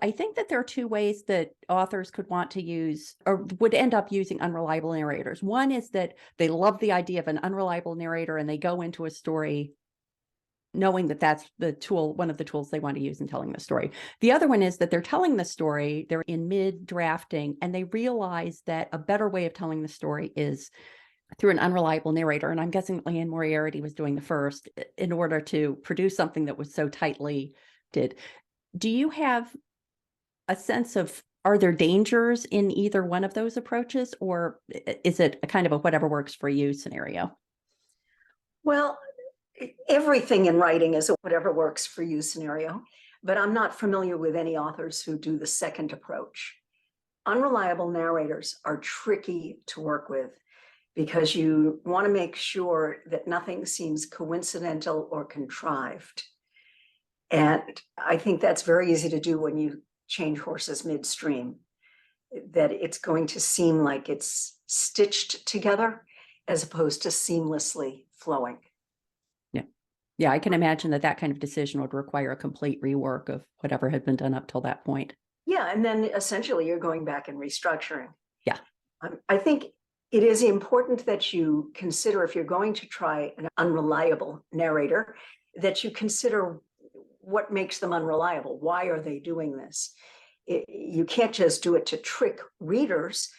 I think that there are two ways that authors could want to use or would end up using unreliable narrators. One is that they love the idea of an unreliable narrator and they go into a story knowing that that's the tool, one of the tools they want to use in telling the story. The other one is that they're telling the story, they're in mid drafting, and they realize that a better way of telling the story is through an unreliable narrator. And I'm guessing Leanne Moriarty was doing the first in order to produce something that was so tightly did. Do you have a sense of, are there dangers in either one of those approaches, or is it a kind of a whatever works for you scenario? Well, everything in writing is a whatever works for you scenario, but I'm not familiar with any authors who do the second approach. Unreliable narrators are tricky to work with because you want to make sure that nothing seems coincidental or contrived. And I think that's very easy to do when you change horses midstream, that it's going to seem like it's stitched together as opposed to seamlessly flowing. Yeah, I can imagine that that kind of decision would require a complete rework of whatever had been done up till that point. Yeah, and then essentially you're going back and restructuring. Yeah. I think it is important that you consider, if you're going to try an unreliable narrator, that you consider what makes them unreliable. Why are they doing this? You can't just do it to trick readers.